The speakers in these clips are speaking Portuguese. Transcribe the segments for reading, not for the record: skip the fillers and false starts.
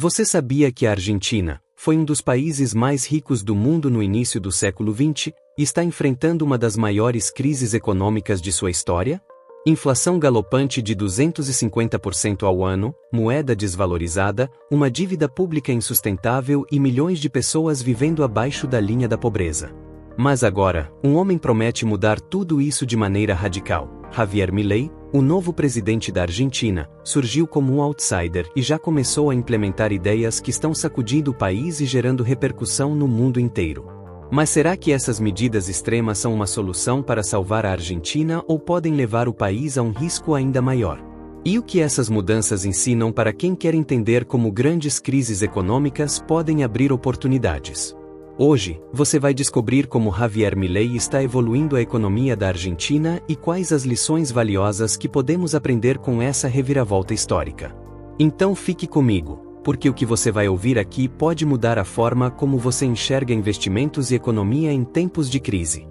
Você sabia que a Argentina foi um dos países mais ricos do mundo no início do século XX e está enfrentando uma das maiores crises econômicas de sua história? Inflação galopante de 250% ao ano, moeda desvalorizada, uma dívida pública insustentável e milhões de pessoas vivendo abaixo da linha da pobreza. Mas agora, um homem promete mudar tudo isso de maneira radical. Javier Milei, o novo presidente da Argentina, surgiu como um outsider e já começou a implementar ideias que estão sacudindo o país e gerando repercussão no mundo inteiro. Mas será que essas medidas extremas são uma solução para salvar a Argentina ou podem levar o país a um risco ainda maior? E o que essas mudanças ensinam para quem quer entender como grandes crises econômicas podem abrir oportunidades? Hoje, você vai descobrir como Javier Milei está evoluindo a economia da Argentina e quais as lições valiosas que podemos aprender com essa reviravolta histórica. Então fique comigo, porque o que você vai ouvir aqui pode mudar a forma como você enxerga investimentos e economia em tempos de crise.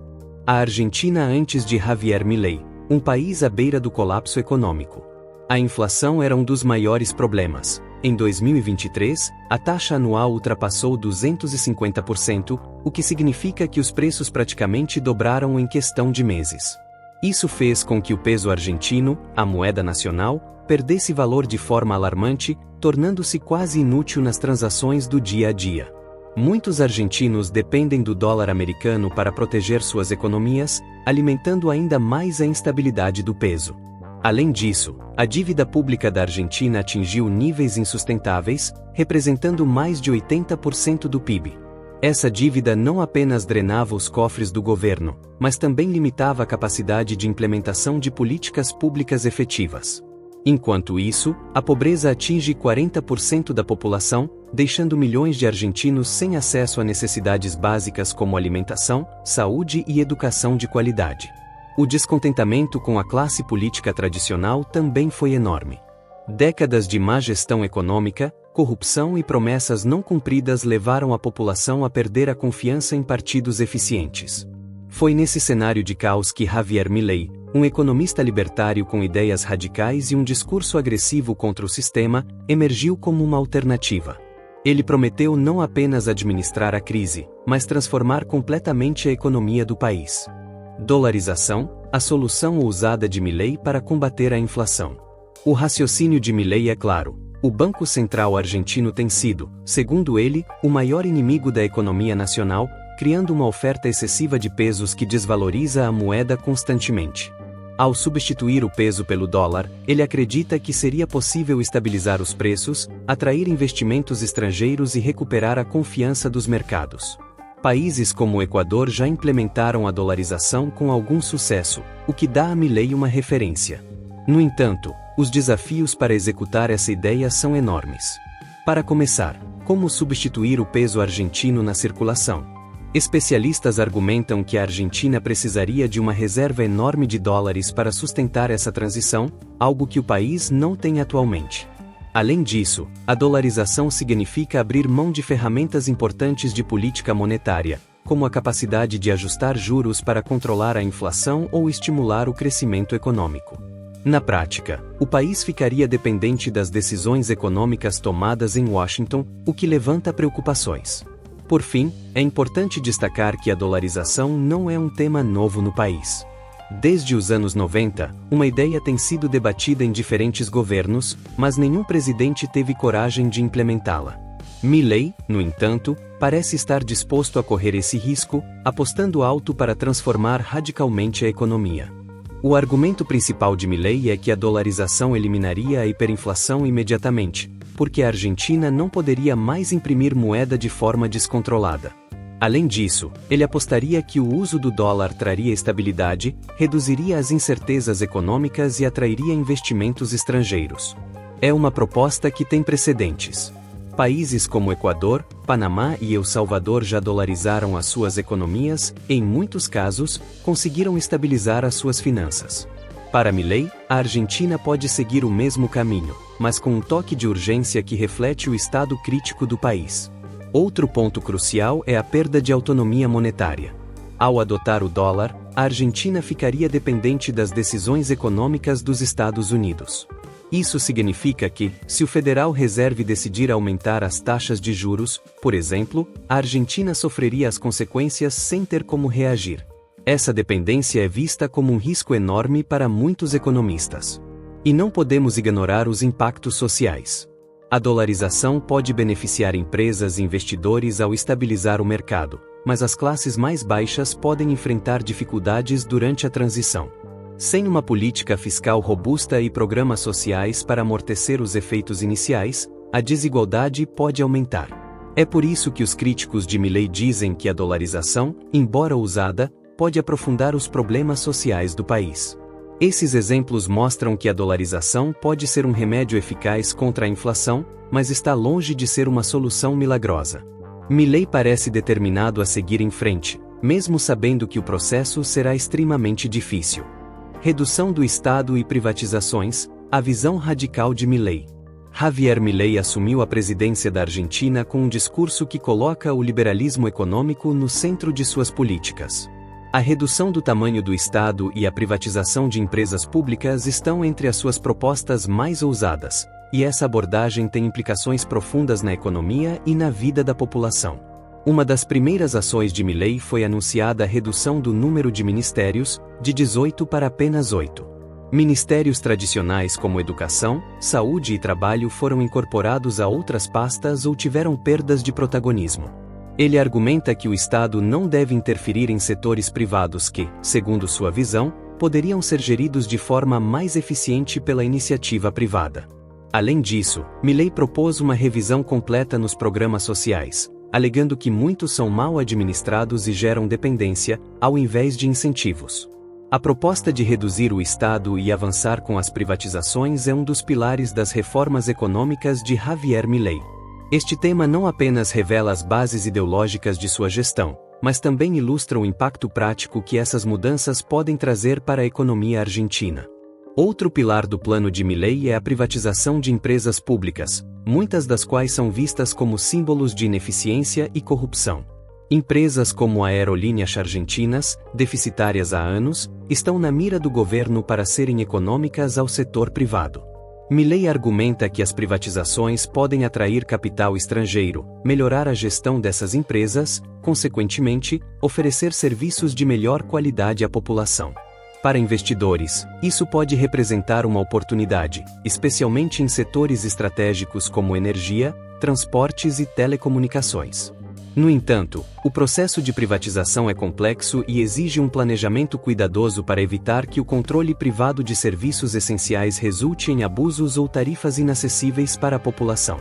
A Argentina antes de Javier Milei, um país à beira do colapso econômico. A inflação era um dos maiores problemas. Em 2023, a taxa anual ultrapassou 250%, o que significa que os preços praticamente dobraram em questão de meses. Isso fez com que o peso argentino, a moeda nacional, perdesse valor de forma alarmante, tornando-se quase inútil nas transações do dia a dia. Muitos argentinos dependem do dólar americano para proteger suas economias, alimentando ainda mais a instabilidade do peso. Além disso, a dívida pública da Argentina atingiu níveis insustentáveis, representando mais de 80% do PIB. Essa dívida não apenas drenava os cofres do governo, mas também limitava a capacidade de implementação de políticas públicas efetivas. Enquanto isso, a pobreza atinge 40% da população, deixando milhões de argentinos sem acesso a necessidades básicas como alimentação, saúde e educação de qualidade. O descontentamento com a classe política tradicional também foi enorme. Décadas de má gestão econômica, corrupção e promessas não cumpridas levaram a população a perder a confiança em partidos eficientes. Foi nesse cenário de caos que Javier Milei, um economista libertário com ideias radicais e um discurso agressivo contra o sistema, emergiu como uma alternativa. Ele prometeu não apenas administrar a crise, mas transformar completamente a economia do país. Dolarização, a solução ousada de Milei para combater a inflação. O raciocínio de Milei é claro. O Banco Central argentino tem sido, segundo ele, o maior inimigo da economia nacional, criando uma oferta excessiva de pesos que desvaloriza a moeda constantemente. Ao substituir o peso pelo dólar, ele acredita que seria possível estabilizar os preços, atrair investimentos estrangeiros e recuperar a confiança dos mercados. Países como o Equador já implementaram a dolarização com algum sucesso, o que dá a Milei uma referência. No entanto, os desafios para executar essa ideia são enormes. Para começar, como substituir o peso argentino na circulação? Especialistas argumentam que a Argentina precisaria de uma reserva enorme de dólares para sustentar essa transição, algo que o país não tem atualmente. Além disso, a dolarização significa abrir mão de ferramentas importantes de política monetária, como a capacidade de ajustar juros para controlar a inflação ou estimular o crescimento econômico. Na prática, o país ficaria dependente das decisões econômicas tomadas em Washington, o que levanta preocupações. Por fim, é importante destacar que a dolarização não é um tema novo no país. Desde os anos 90, uma ideia tem sido debatida em diferentes governos, mas nenhum presidente teve coragem de implementá-la. Milei, no entanto, parece estar disposto a correr esse risco, apostando alto para transformar radicalmente a economia. O argumento principal de Milei é que a dolarização eliminaria a hiperinflação imediatamente, porque a Argentina não poderia mais imprimir moeda de forma descontrolada. Além disso, ele apostaria que o uso do dólar traria estabilidade, reduziria as incertezas econômicas e atrairia investimentos estrangeiros. É uma proposta que tem precedentes. Países como Equador, Panamá e El Salvador já dolarizaram as suas economias e, em muitos casos, conseguiram estabilizar as suas finanças. Para Milei, a Argentina pode seguir o mesmo caminho, mas com um toque de urgência que reflete o estado crítico do país. Outro ponto crucial é a perda de autonomia monetária. Ao adotar o dólar, a Argentina ficaria dependente das decisões econômicas dos Estados Unidos. Isso significa que, se o Federal Reserve decidir aumentar as taxas de juros, por exemplo, a Argentina sofreria as consequências sem ter como reagir. Essa dependência é vista como um risco enorme para muitos economistas. E não podemos ignorar os impactos sociais. A dolarização pode beneficiar empresas e investidores ao estabilizar o mercado, mas as classes mais baixas podem enfrentar dificuldades durante a transição. Sem uma política fiscal robusta e programas sociais para amortecer os efeitos iniciais, a desigualdade pode aumentar. É por isso que os críticos de Milei dizem que a dolarização, embora ousada, pode aprofundar os problemas sociais do país. Esses exemplos mostram que a dolarização pode ser um remédio eficaz contra a inflação, mas está longe de ser uma solução milagrosa. Milei parece determinado a seguir em frente, mesmo sabendo que o processo será extremamente difícil. Redução do Estado e privatizações, a visão radical de Milei. Javier Milei assumiu a presidência da Argentina com um discurso que coloca o liberalismo econômico no centro de suas políticas. A redução do tamanho do Estado e a privatização de empresas públicas estão entre as suas propostas mais ousadas, e essa abordagem tem implicações profundas na economia e na vida da população. Uma das primeiras ações de Milei foi anunciada a redução do número de ministérios, de 18 para apenas 8. Ministérios tradicionais como Educação, Saúde e Trabalho foram incorporados a outras pastas ou tiveram perdas de protagonismo. Ele argumenta que o Estado não deve interferir em setores privados que, segundo sua visão, poderiam ser geridos de forma mais eficiente pela iniciativa privada. Além disso, Milei propôs uma revisão completa nos programas sociais, alegando que muitos são mal administrados e geram dependência, ao invés de incentivos. A proposta de reduzir o Estado e avançar com as privatizações é um dos pilares das reformas econômicas de Javier Milei. Este tema não apenas revela as bases ideológicas de sua gestão, mas também ilustra o impacto prático que essas mudanças podem trazer para a economia argentina. Outro pilar do plano de Milei é a privatização de empresas públicas, muitas das quais são vistas como símbolos de ineficiência e corrupção. Empresas como a Aerolíneas Argentinas, deficitárias há anos, estão na mira do governo para serem econômicas ao setor privado. Milei argumenta que as privatizações podem atrair capital estrangeiro, melhorar a gestão dessas empresas, consequentemente, oferecer serviços de melhor qualidade à população. Para investidores, isso pode representar uma oportunidade, especialmente em setores estratégicos como energia, transportes e telecomunicações. No entanto, o processo de privatização é complexo e exige um planejamento cuidadoso para evitar que o controle privado de serviços essenciais resulte em abusos ou tarifas inacessíveis para a população.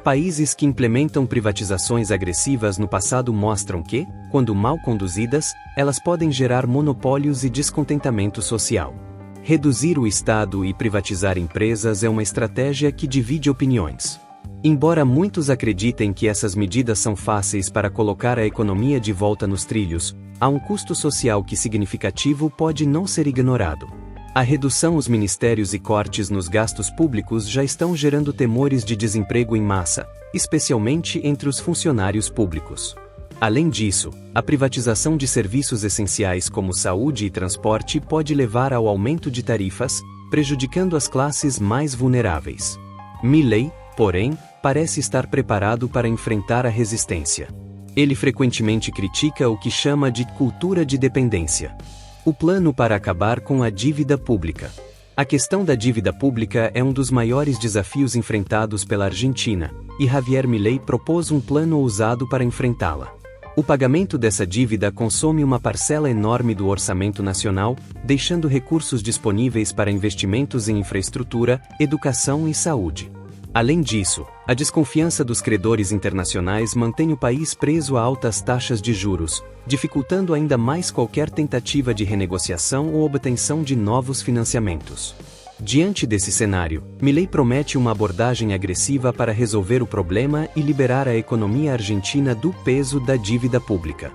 Países que implementam privatizações agressivas no passado mostram que, quando mal conduzidas, elas podem gerar monopólios e descontentamento social. Reduzir o Estado e privatizar empresas é uma estratégia que divide opiniões. Embora muitos acreditem que essas medidas são fáceis para colocar a economia de volta nos trilhos, há um custo social que significativo pode não ser ignorado. A redução dos ministérios e cortes nos gastos públicos já estão gerando temores de desemprego em massa, especialmente entre os funcionários públicos. Além disso, a privatização de serviços essenciais como saúde e transporte pode levar ao aumento de tarifas, prejudicando as classes mais vulneráveis. Milei, porém, parece estar preparado para enfrentar a resistência. Ele frequentemente critica o que chama de cultura de dependência. O plano para acabar com a dívida pública. A questão da dívida pública é um dos maiores desafios enfrentados pela Argentina, e Javier Milei propôs um plano ousado para enfrentá-la. O pagamento dessa dívida consome uma parcela enorme do orçamento nacional, deixando recursos disponíveis para investimentos em infraestrutura, educação e saúde. Além disso, a desconfiança dos credores internacionais mantém o país preso a altas taxas de juros, dificultando ainda mais qualquer tentativa de renegociação ou obtenção de novos financiamentos. Diante desse cenário, Milei promete uma abordagem agressiva para resolver o problema e liberar a economia argentina do peso da dívida pública.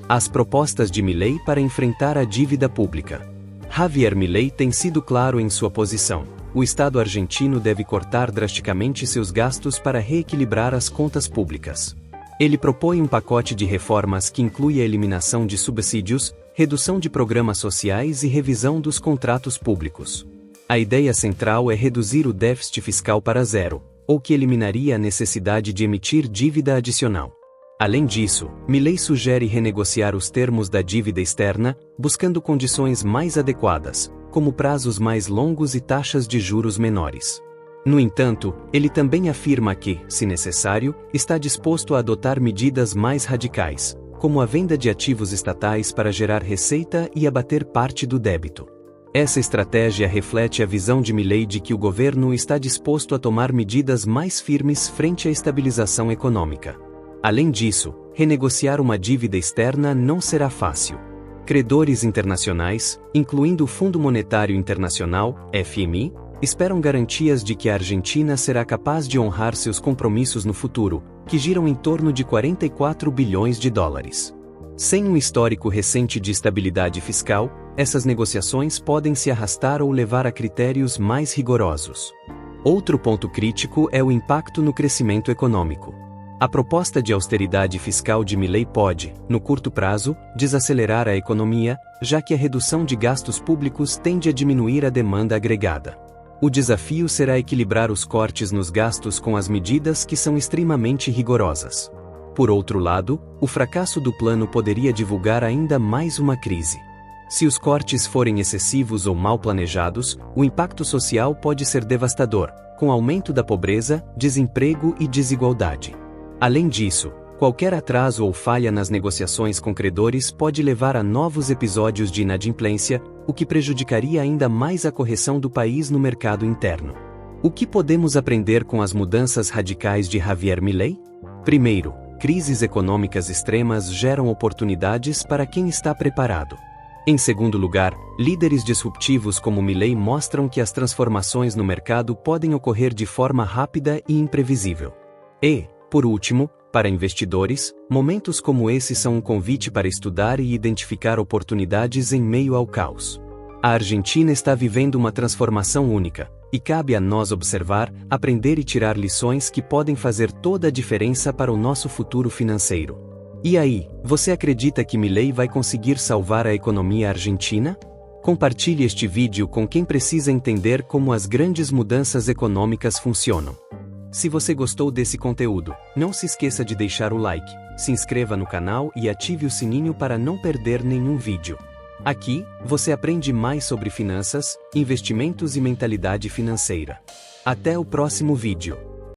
As propostas de Milei para enfrentar a dívida pública. Javier Milei tem sido claro em sua posição. O Estado argentino deve cortar drasticamente seus gastos para reequilibrar as contas públicas. Ele propõe um pacote de reformas que inclui a eliminação de subsídios, redução de programas sociais e revisão dos contratos públicos. A ideia central é reduzir o déficit fiscal para zero, o que eliminaria a necessidade de emitir dívida adicional. Além disso, Milei sugere renegociar os termos da dívida externa, buscando condições mais adequadas, como prazos mais longos e taxas de juros menores. No entanto, ele também afirma que, se necessário, está disposto a adotar medidas mais radicais, como a venda de ativos estatais para gerar receita e abater parte do débito. Essa estratégia reflete a visão de Milei de que o governo está disposto a tomar medidas mais firmes frente à estabilização econômica. Além disso, renegociar uma dívida externa não será fácil. Credores internacionais, incluindo o Fundo Monetário Internacional, FMI, esperam garantias de que a Argentina será capaz de honrar seus compromissos no futuro, que giram em torno de 44 bilhões de dólares. Sem um histórico recente de estabilidade fiscal, essas negociações podem se arrastar ou levar a critérios mais rigorosos. Outro ponto crítico é o impacto no crescimento econômico. A proposta de austeridade fiscal de Milei pode, no curto prazo, desacelerar a economia, já que a redução de gastos públicos tende a diminuir a demanda agregada. O desafio será equilibrar os cortes nos gastos com as medidas que são extremamente rigorosas. Por outro lado, o fracasso do plano poderia divulgar ainda mais uma crise. Se os cortes forem excessivos ou mal planejados, o impacto social pode ser devastador, com aumento da pobreza, desemprego e desigualdade. Além disso, qualquer atraso ou falha nas negociações com credores pode levar a novos episódios de inadimplência, o que prejudicaria ainda mais a correção do país no mercado interno. O que podemos aprender com as mudanças radicais de Javier Milei? Primeiro, crises econômicas extremas geram oportunidades para quem está preparado. Em segundo lugar, líderes disruptivos como Milei mostram que as transformações no mercado podem ocorrer de forma rápida e imprevisível. E, por último, para investidores, momentos como esse são um convite para estudar e identificar oportunidades em meio ao caos. A Argentina está vivendo uma transformação única, e cabe a nós observar, aprender e tirar lições que podem fazer toda a diferença para o nosso futuro financeiro. E aí, você acredita que Milei vai conseguir salvar a economia argentina? Compartilhe este vídeo com quem precisa entender como as grandes mudanças econômicas funcionam. Se você gostou desse conteúdo, não se esqueça de deixar o like, se inscreva no canal e ative o sininho para não perder nenhum vídeo. Aqui, você aprende mais sobre finanças, investimentos e mentalidade financeira. Até o próximo vídeo.